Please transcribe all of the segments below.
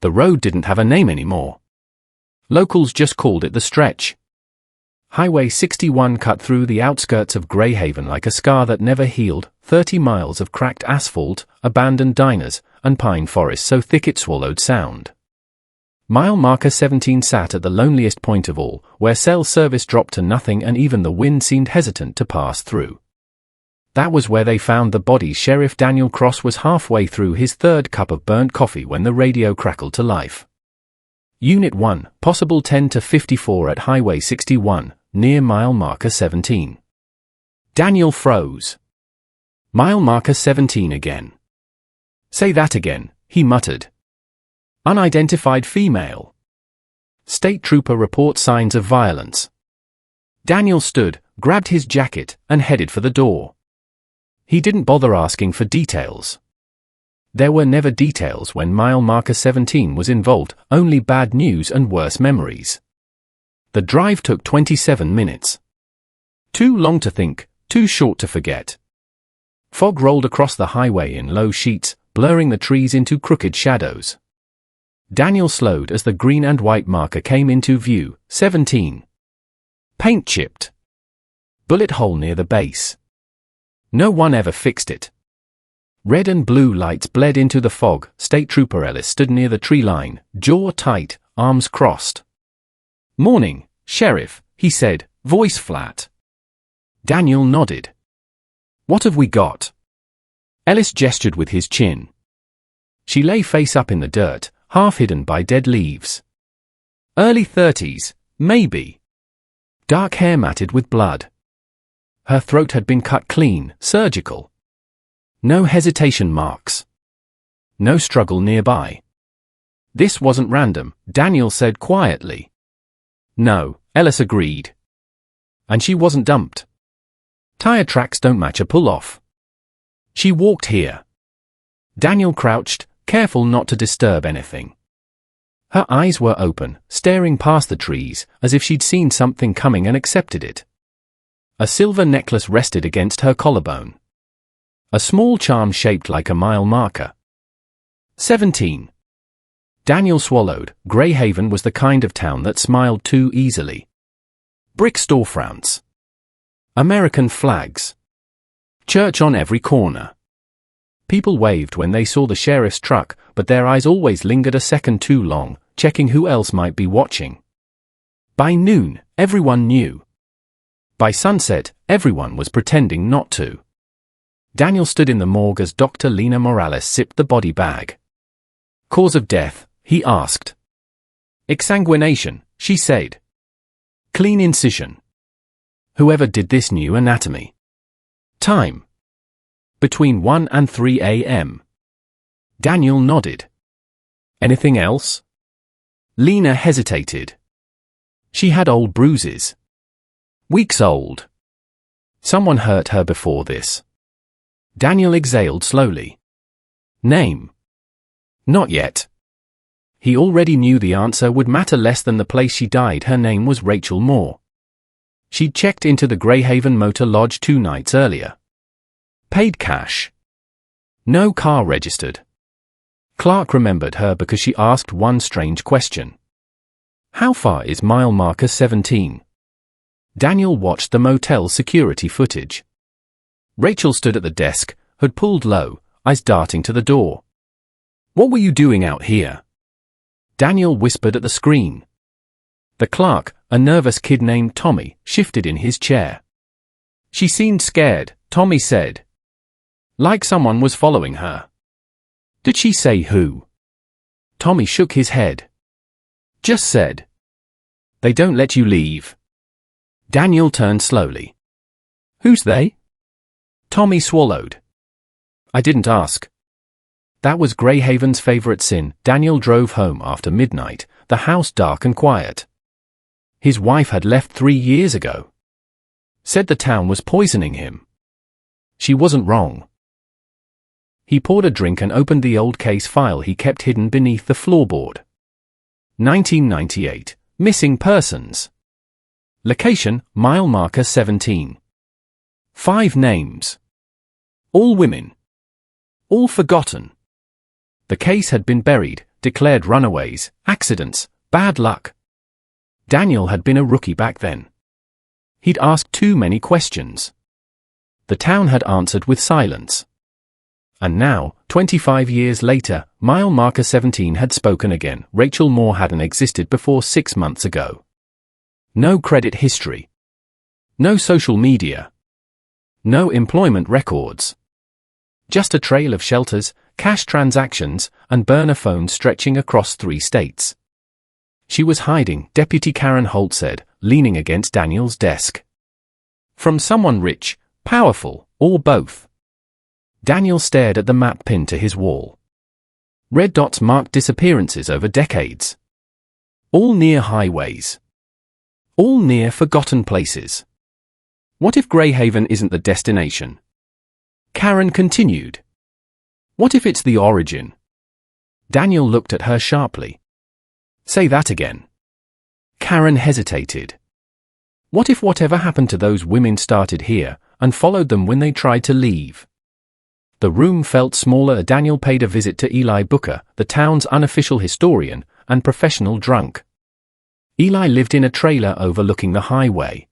The road didn't have a name anymore. Locals just called it the Stretch. Highway 61 cut through the outskirts of Greyhaven like a scar that never healed, 30 miles of cracked asphalt, abandoned diners, and pine forests so thick it swallowed sound. Mile marker 17 sat at the loneliest point of all, where cell service dropped to nothing and even the wind seemed hesitant to pass through. That was where they found the body. Sheriff Daniel Cross was halfway through his third cup of burnt coffee when the radio crackled to life. Unit 1, possible 10 to 54 at Highway 61, near mile marker 17. Daniel froze. Mile marker 17 again. Say that again, he muttered. Unidentified female. State trooper reports signs of violence. Daniel stood, grabbed his jacket, and headed for the door. He didn't bother asking for details. There were never details when mile marker 17 was involved, only bad news and worse memories. The drive took 27 minutes. Too long to think, too short to forget. Fog rolled across the highway in low sheets, blurring the trees into crooked shadows. Daniel slowed as the green and white marker came into view. 17. Paint chipped. Bullet hole near the base. No one ever fixed it. Red and blue lights bled into the fog. State Trooper Ellis stood near the tree line, jaw tight, arms crossed. "Morning, Sheriff," he said, voice flat. Daniel nodded. "What have we got?" Ellis gestured with his chin. She lay face up in the dirt, half hidden by dead leaves. Early 30s, maybe. Dark hair matted with blood. Her throat had been cut clean, surgical. No hesitation marks. No struggle nearby. This wasn't random, Daniel said quietly. No, Ellis agreed. And she wasn't dumped. Tire tracks don't match a pull-off. She walked here. Daniel crouched, careful not to disturb anything. Her eyes were open, staring past the trees, as if she'd seen something coming and accepted it. A silver necklace rested against her collarbone. A small charm shaped like a mile marker. 17. Daniel swallowed. Greyhaven was the kind of town that smiled too easily. Brick storefronts. American flags. Church on every corner. People waved when they saw the sheriff's truck, but their eyes always lingered a second too long, checking who else might be watching. By noon, everyone knew. By sunset, everyone was pretending not to. Daniel stood in the morgue as Dr. Lena Morales sipped the body bag. "Cause of death?" he asked. "Exsanguination," she said. "Clean incision." Whoever did this knew anatomy. Time. Between 1 and 3 a.m. Daniel nodded. Anything else? Lena hesitated. She had old bruises. Weeks old. Someone hurt her before this. Daniel exhaled slowly. Name? Not yet. He already knew the answer would matter less than the place she died. Her name was Rachel Moore. She'd checked into the Greyhaven Motor Lodge 2 nights earlier. Paid cash. No car registered. Clark remembered her because she asked one strange question. How far is mile marker 17? Daniel watched the motel security footage. Rachel stood at the desk, hood pulled low, eyes darting to the door. "What were you doing out here?" Daniel whispered at the screen. The clerk, a nervous kid named Tommy, shifted in his chair. "She seemed scared," Tommy said. "Like someone was following her." "Did she say who?" Tommy shook his head. "Just said, they don't let you leave." Daniel turned slowly. "Who's they?" Tommy swallowed. "I didn't ask." That was Greyhaven's favorite sin. Daniel drove home after midnight, the house dark and quiet. His wife had left 3 years ago. Said the town was poisoning him. She wasn't wrong. He poured a drink and opened the old case file he kept hidden beneath the floorboard. 1998. Missing persons. Location, mile marker 17. 5 names. All women. All forgotten. The case had been buried, declared runaways, accidents, bad luck. Daniel had been a rookie back then. He'd asked too many questions. The town had answered with silence. And now, 25 years later, mile marker 17 had spoken again. Rachel Moore hadn't existed before 6 months ago. No credit history. No social media. No employment records. Just a trail of shelters, cash transactions, and burner phones stretching across 3 states. She was hiding, Deputy Karen Holt said, leaning against Daniel's desk. From someone rich, powerful, or both. Daniel stared at the map pinned to his wall. Red dots marked disappearances over decades. All near highways. All near forgotten places. What if Greyhaven isn't the destination? Karen continued. What if it's the origin? Daniel looked at her sharply. Say that again. Karen hesitated. What if whatever happened to those women started here, and followed them when they tried to leave? The room felt smaller. Daniel paid a visit to Eli Booker, the town's unofficial historian and professional drunk. Eli lived in a trailer overlooking the highway.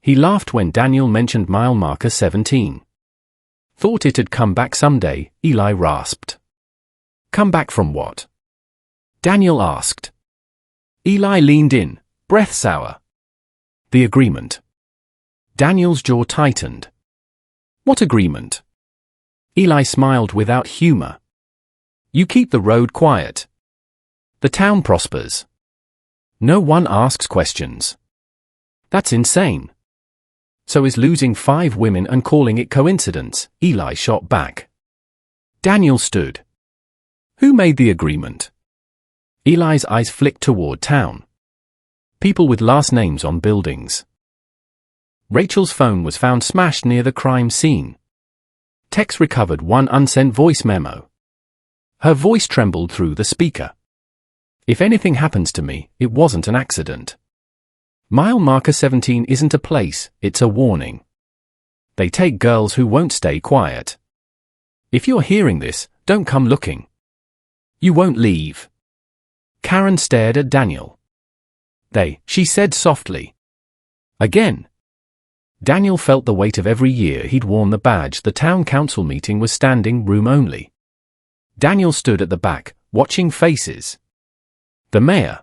He laughed when Daniel mentioned mile marker 17. Thought it'd come back someday, Eli rasped. Come back from what? Daniel asked. Eli leaned in, breath sour. The agreement. Daniel's jaw tightened. What agreement? Eli smiled without humor. You keep the road quiet. The town prospers. No one asks questions. That's insane. So is losing 5 women and calling it coincidence, Eli shot back. Daniel stood. Who made the agreement? Eli's eyes flicked toward town. People with last names on buildings. Rachel's phone was found smashed near the crime scene. Tex recovered one unsent voice memo. Her voice trembled through the speaker. If anything happens to me, it wasn't an accident. Mile marker 17 isn't a place, it's a warning. They take girls who won't stay quiet. If you're hearing this, don't come looking. You won't leave. Karen stared at Daniel. She said softly. Again. Daniel felt the weight of every year he'd worn the badge. The town council meeting was standing room only. Daniel stood at the back, watching faces. The mayor.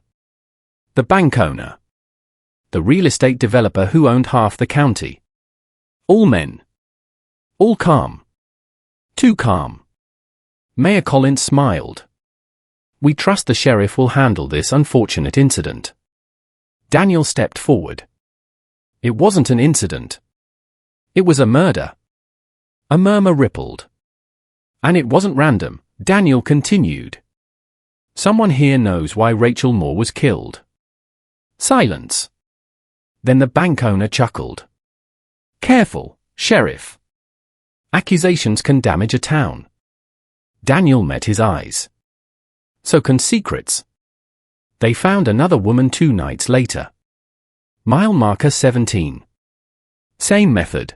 The bank owner. The real estate developer who owned half the county. All men. All calm. Too calm. Mayor Collins smiled. We trust the sheriff will handle this unfortunate incident. Daniel stepped forward. It wasn't an incident. It was a murder. A murmur rippled. And it wasn't random, Daniel continued. Someone here knows why Rachel Moore was killed. Silence. Then the bank owner chuckled. Careful, sheriff. Accusations can damage a town. Daniel met his eyes. So can secrets. They found another woman 2 nights later. Mile marker 17. Same method.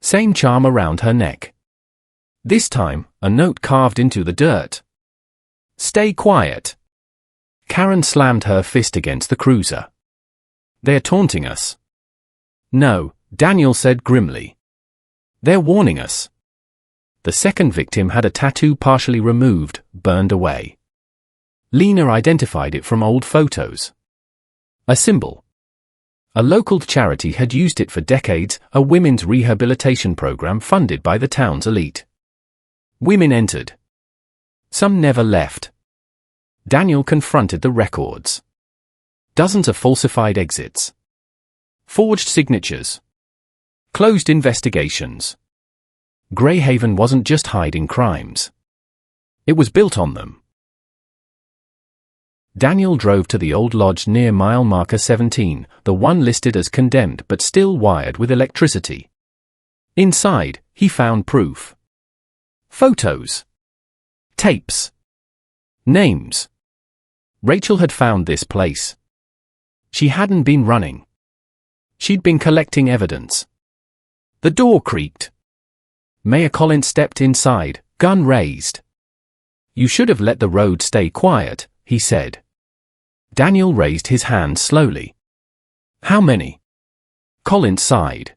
Same charm around her neck. This time, a note carved into the dirt. Stay quiet. Karen slammed her fist against the cruiser. They're taunting us. No, Daniel said grimly. They're warning us. The second victim had a tattoo partially removed, burned away. Lena identified it from old photos. A symbol. A local charity had used it for decades, a women's rehabilitation program funded by the town's elite. Women entered. Some never left. Daniel confronted the records. Dozens of falsified exits. Forged signatures. Closed investigations. Greyhaven wasn't just hiding crimes. It was built on them. Daniel drove to the old lodge near mile marker 17, the one listed as condemned but still wired with electricity. Inside, he found proof. Photos. Tapes. Names. Rachel had found this place. She hadn't been running. She'd been collecting evidence. The door creaked. Mayor Collins stepped inside, gun raised. You should have let the road stay quiet, he said. Daniel raised his hand slowly. How many? Collins sighed.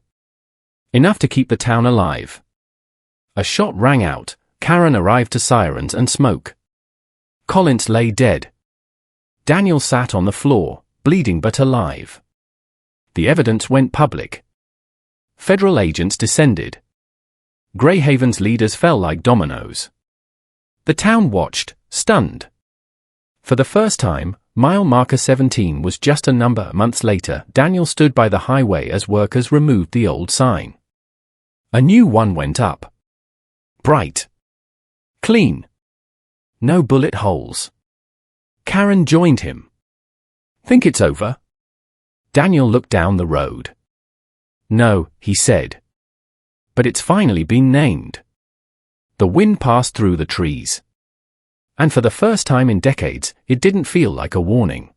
Enough to keep the town alive. A shot rang out. Karen arrived to sirens and smoke. Collins lay dead. Daniel sat on the floor, bleeding but alive. The evidence went public. Federal agents descended. Greyhaven's leaders fell like dominoes. The town watched, stunned. For the first time, mile marker 17 was just a number. Months later, Daniel stood by the highway as workers removed the old sign. A new one went up. Bright. Clean. No bullet holes. Karen joined him. Think it's over? Daniel looked down the road. No, he said. But it's finally been named. The wind passed through the trees. And for the first time in decades, it didn't feel like a warning.